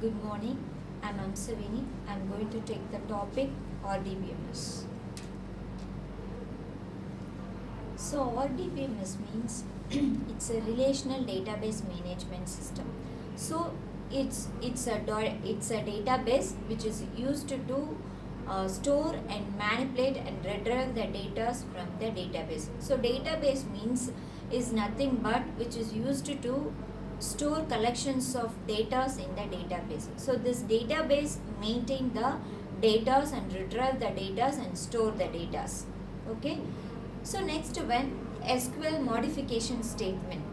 Good morning, I'm Amsavini. I'm going to take the topic RDBMS. So RDBMS means it's a relational database management system. So it's a database which is used to store and manipulate and retrieve the data from the database. So database means is nothing but which is used to store collections of data in the database. So this database maintain the data and retrieve the data and store the data. Okay. So next one, SQL modification statement.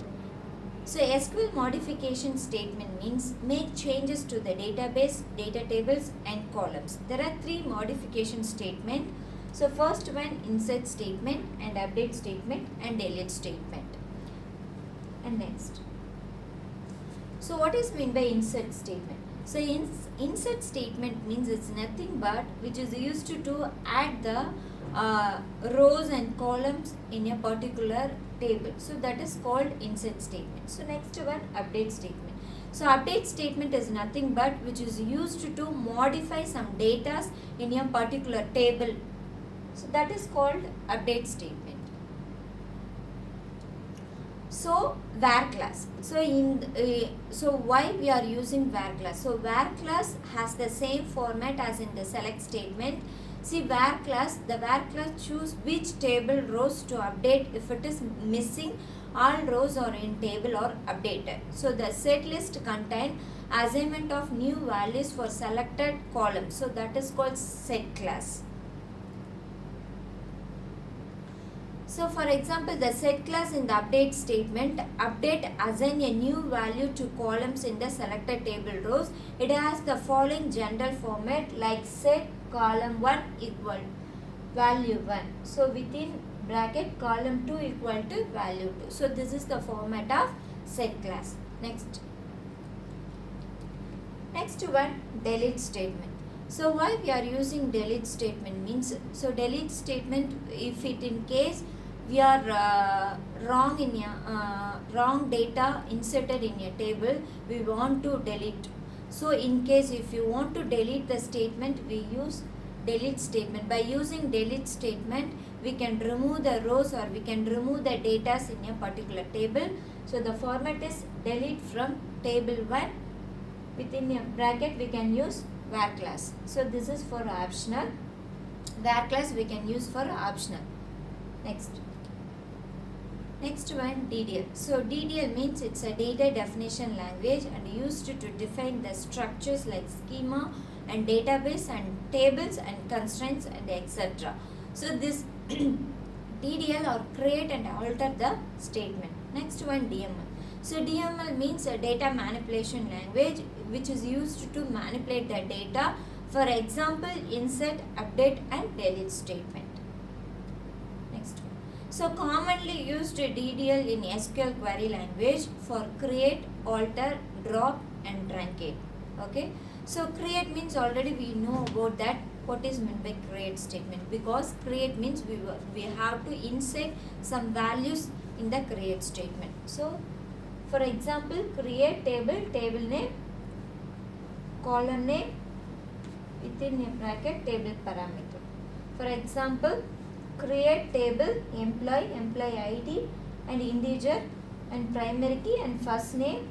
So SQL modification statement means make changes to the database, data tables and columns. There are three modification statement. So first one, insert statement and update statement and delete statement. And next. So what is meant by insert statement? So insert statement means it's nothing but which is used to add the rows and columns in a particular table. So that is called insert statement. So next one, update statement. So update statement is nothing but which is used to modify some data in a particular table. So that is called update statement. So var class. So why we are using var class? So var class has the same format as in the select statement. See var class, the var class choose which table rows to update if it is missing all rows or in table or updated. So the set list contain assignment of new values for selected column. So that is called set class. So for example, the set class in the update statement, update assign a new value to columns in the selected table rows. It has the following general format like set column 1 equal value 1. So within bracket column 2 equal to value 2. So this is the format of set class. Next one, delete statement. So why we are using delete statement means, so delete statement if it in case we are wrong in a wrong data inserted in a table, we want to delete. So in case if you want to delete the statement, we use delete statement. By using delete statement, we can remove the rows or we can remove the data in a particular table. So the format is delete from table 1. Within a bracket we can use var class. So this is for optional. Var class we can use for optional. Next one, DDL. So DDL means it's a data definition language and used to define the structures like schema and database and tables and constraints and etc. So this DDL or create and alter the statement. Next one, DML. So DML means a data manipulation language which is used to manipulate the data. For example, insert, update and delete statement. Next one. So commonly used DDL in SQL query language for create, alter, drop and truncate. Okay. So create means already we know about that. What is meant by create statement? Because create means we have to insert some values in the create statement. So for example, create table name, column name, within a bracket table parameter. For example, create table employee ID and integer and primary key and first name.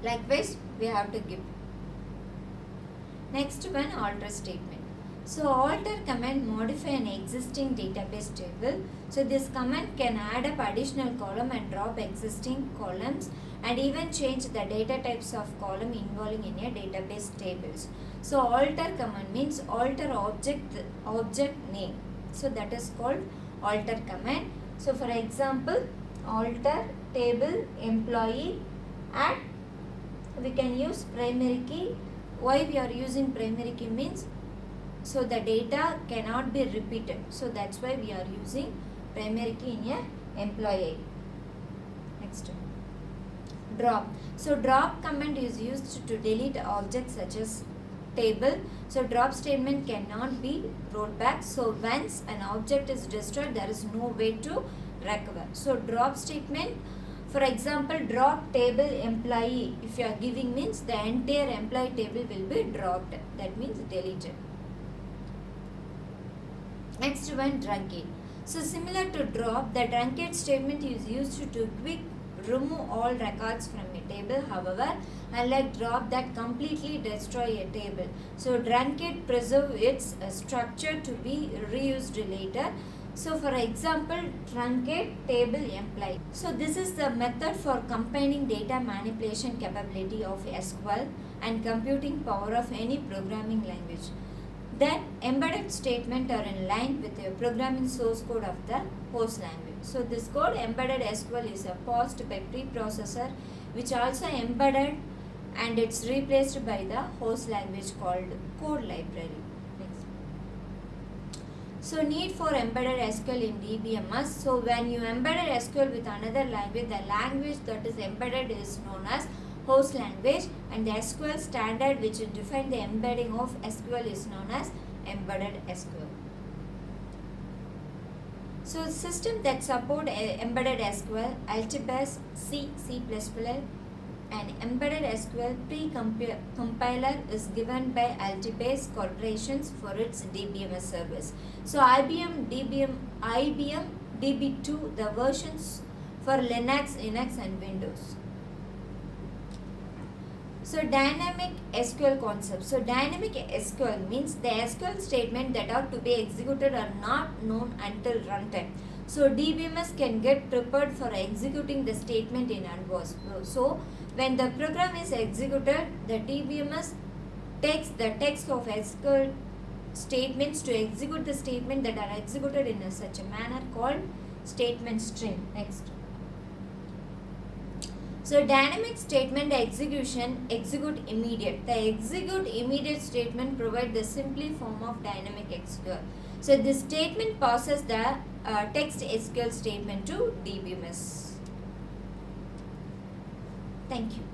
Likewise, we have to give. Next one, alter statement. So alter command modify an existing database table. So this command can add up additional column and drop existing columns and even change the data types of column involving in a database tables. So alter command means alter object name. So that is called alter command. So for example, alter table employee and we can use primary key. Why we are using primary key means so the data cannot be repeated. So that's why we are using primary key in a employee. Next one, drop. So drop command is used to delete objects such as table. So drop statement cannot be rolled back. So once an object is destroyed, there is no way to recover. So drop statement For example, drop table employee, if you are giving means the entire employee table will be dropped, that means deleted. Next one, truncate. So similar to drop, the truncate statement is used to quick remove all records from a table. However, unlike drop that completely destroy a table, so truncate preserve its structure to be reused later. So for example, truncate table employee. So this is the method for combining data manipulation capability of SQL and computing power of any programming language. Then embedded statement are in line with the programming source code of the host language. So this code embedded SQL is paused by preprocessor which also embedded and it's replaced by the host language called code library. Next. So need for embedded SQL in DBMS. So when you embedded SQL with another language, the language that is embedded is known as host language, and the SQL standard which define the embedding of SQL is known as embedded SQL. So system that support embedded SQL, Altibase, C, C++, and embedded SQL pre-compiler is given by Altibase Corporations for its DBMS service. So IBM DB2, the versions for Linux, and Windows. So dynamic SQL concept. So dynamic SQL means the SQL statement that are to be executed are not known until runtime. So DBMS can get prepared for executing the statement in advance. So when the program is executed, the DBMS takes the text of SQL statements to execute the statement that are executed in such a manner called statement string. Next. So dynamic statement execution, execute immediate. The execute immediate statement provides the simple form of dynamic SQL. So this statement passes the text SQL statement to DBMS. Thank you.